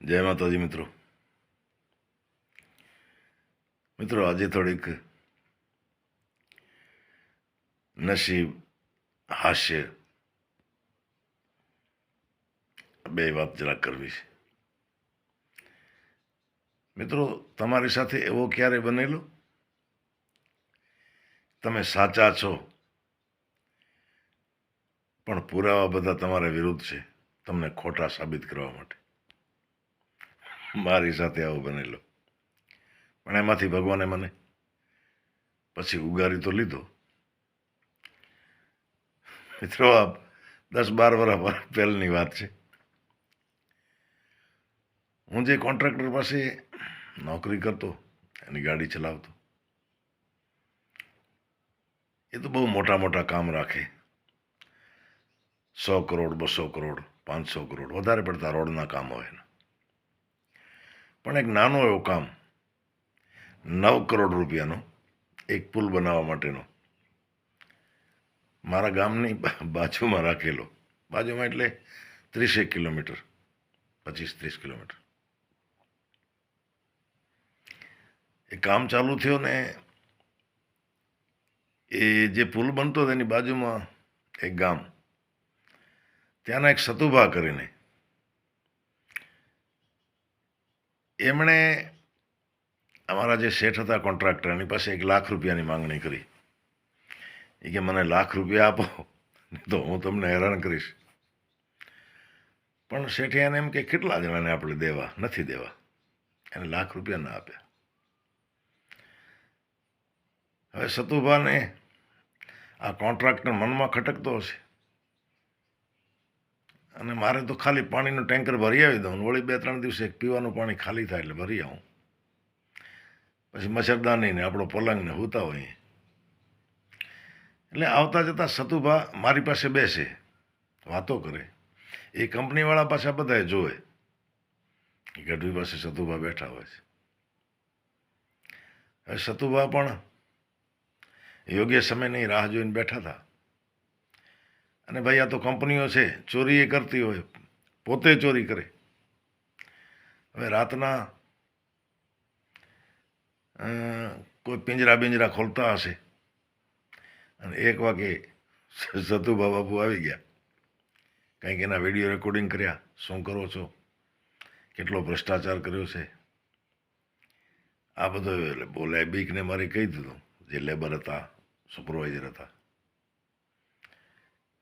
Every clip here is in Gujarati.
જય માતાજી મિત્રો. આજે થોડીક નસીબ હાસ્ય બે વાત જરાક કરવી છે. મિત્રો, તમારી સાથે એવો ક્યારે બનેલો તમે સાચા છો પણ પુરાવા બધા તમારા વિરુદ્ધ છે તમને ખોટા સાબિત કરવા માટે? મારી સાથે આવો બનેલો, પણ એમાંથી ભગવાને મને પછી ઉગારી તો લીધો. મિત્રો, આ 10-12 વર્ષ પહેલાની વાત છે. હું જે કોન્ટ્રાક્ટર પાસે નોકરી કરતો, એની ગાડી ચલાવતો, એ તો બહુ મોટા મોટા કામ રાખે. 100 કરોડ, 200 કરોડ, 500 કરોડ વધારે પડતા રોડના કામ હોય. પણ એક નાનો એવો કામ 9 કરોડ રૂપિયાનો એક પુલ બનાવવા માટેનો મારા ગામની બાજુમાં રાખેલો. બાજુમાં એટલે 30 કિલોમીટર, 25-30 કિલોમીટર. એ કામ ચાલુ થયો ને એ જે પુલ બનતો હતો એની બાજુમાં એક ગામ, ત્યાંના એક સતુભા કરીને એમણે અમારા જે શેઠ હતા કોન્ટ્રાક્ટર, એની પાસે 1 લાખ રૂપિયાની માંગણી કરી. એ કે મને 1 લાખ રૂપિયા આપો, નહીં તો હું તમને હેરાન કરીશ. પણ શેઠે એને એમ કે કેટલા જણાને આપણે દેવા, નથી દેવા. એને 1 લાખ રૂપિયા ના આપ્યા. હવે સતુભાને આ કોન્ટ્રાક્ટર મનમાં ખટકતો હશે, અને મારે તો ખાલી પાણીનું ટેન્કર ભરી આવી દઉં, વળી 2-3 દિવસે પીવાનું પાણી ખાલી થાય એટલે ભરી આવું. પછી મચ્છરદાનીને આપણો પલંગને હોતા હોય. એટલે આવતા જતાં સતુભા મારી પાસે બેસે, વાતો કરે. એ કંપનીવાળા પાછા બધાએ જોવે કે ગઢવી પાસે સતુભા બેઠા હોય છે. હવે સતુભા પણ યોગ્ય સમયની રાહ જોઈને બેઠા હતા. અને ભાઈ, આ તો કંપનીઓ છે, ચોરી એ કરતી હોય, પોતે ચોરી કરે. હવે રાતના કોઈ પિંજરા ખોલતા હશે અને 1 વાગે સતુભા બાપુ આવી ગયા. કંઈક એના વિડીયો રેકોર્ડિંગ કર્યા, શું કરો છો, કેટલો ભ્રષ્ટાચાર કર્યો છે, આ બધો બોલે. બીકને મારી કહી દીધું, જે લેબર હતા, સુપરવાઇઝર હતા,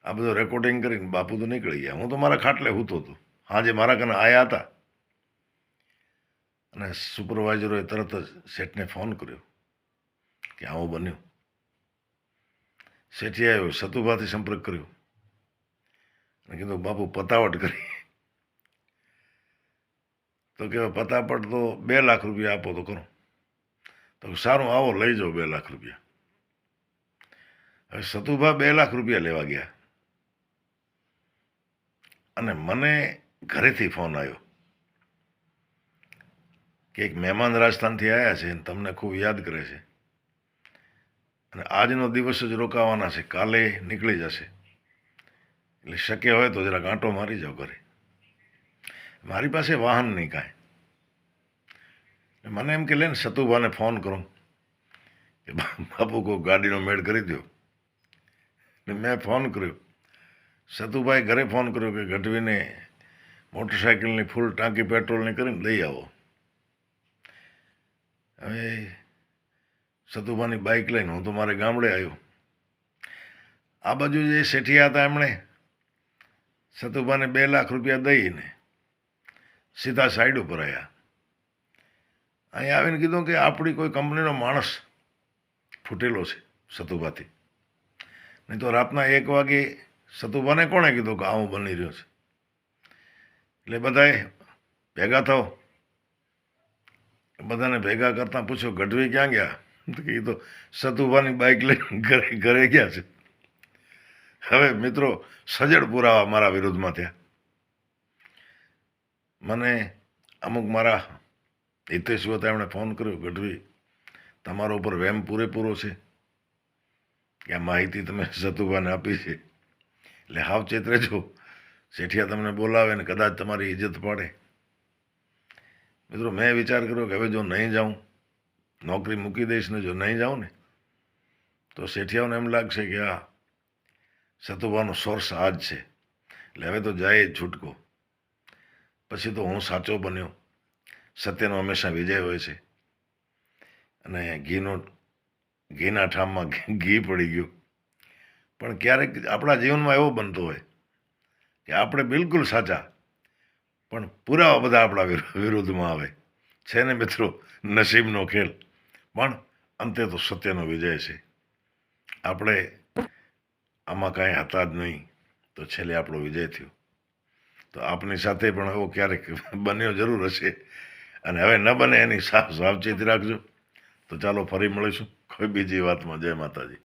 આ બધું રેકોર્ડિંગ કરીને બાપુ તો નીકળી ગયા. હું તો મારા ખાટલે સૂતો હતો. હાજે મારા કને આવ્યા હતા અને સુપરવાઇઝરોએ તરત જ શેઠને ફોન કર્યો કે આવું બન્યું. શેઠે આવ્યો, સતુભાથી સંપર્ક કર્યો અને કીધું બાપુ પતાવટ કરી. તો કહેવાય પતાવટ તો 2 લાખ રૂપિયા આપો તો કરો. તો સારું, આવો લઈ જાઓ 2 લાખ રૂપિયા. હવે સતુભા 2 લાખ રૂપિયા લેવા ગયા અને મને ઘરેથી ફોન આવ્યો કે એક મહેમાન રાજસ્થાનથી આવ્યા છે, તમને ખૂબ યાદ કરે છે અને આજનો દિવસ જ રોકાવાના છે, કાલે નીકળી જશે, એટલે શક્ય હોય તો જરા આંટો મારી જાઓ ઘરે. મારી પાસે વાહન નહીં કાંઈ. મને એમ કે લે ને સતુભાને ફોન કરો કે બાપુ કોઈ ગાડીનો મેળ કરી દો. મેં ફોન કર્યો, સતુભાઈ ઘરે ફોન કર્યો કે ગઢવીને મોટરસાઇકલની ફૂલ ટાંકી પેટ્રોલની કરીને લઈ આવો. હવે સતુભાની બાઇક લઈને હું તો મારે ગામડે આવ્યો. આ બાજુ જે શેઠિયા હતા એમણે સતુભાને 2 લાખ રૂપિયા દઈને સીધા સાઈડ ઉપર આવ્યા. અહીંયા આવીને કીધું કે આપણી કોઈ કંપનીનો માણસ ફૂટેલો છે સતુભાથી, નહીં તો રાતના 1 વાગે સતુભાને કોણે કીધું કે આવું બની રહ્યો છે. એટલે બધાએ ભેગા થાવ. બધાને ભેગા કરતાં પૂછ્યો ગઢવી ક્યાં ગયા? તો એ તો સતુભાની બાઇક લઈને ઘરે ગયા છે. હવે મિત્રો, સજડ પુરાવા મારા વિરુદ્ધમાં થયા. મને અમુક મારા હિતેશુ હતા, એમણે ફોન કર્યો, ગઢવી તમારા ઉપર વહેમ પૂરેપૂરો છે કે આ માહિતી તમે સતુભાને આપી છે, એટલે સાવચેત રહેજો. શેઠિયા તમને બોલાવે ને કદાચ તમારી ઇજ્જત પાડે. મિત્રો મેં વિચાર કર્યો કે હવે જો નહીં જાઉં, નોકરી મૂકી દઈશ ને જો નહીં જાઉં ને તો શેઠિયાઓને એમ લાગશે કે આ સતુભાનો સોર્સ આ જ છે, એટલે હવે તો જાય જ છૂટકો. પછી તો હું સાચો બન્યો. સત્યનો હંમેશા વિજય હોય છે. અને ઘીના ઠામમાં ઘી પડી ગયું. પણ ક્યારેક આપણા જીવનમાં એવો બનતો હોય કે આપણે બિલકુલ સાચા પણ પુરાવા બધા આપણા વિરુદ્ધમાં આવે છે ને મિત્રો, નસીબનો ખેલ. પણ અંતે તો સત્યનો વિજય છે. આપણે આમાં કાંઈ હતા જ નહીં તો છેલ્લે આપણો વિજય થયો. તો આપની સાથે પણ એવો ક્યારેક બન્યો જરૂર હશે, અને હવે ન બને એની સાવચેતી રાખજો. તો ચાલો ફરી મળીશું કોઈ બીજી વાતમાં. જય માતાજી.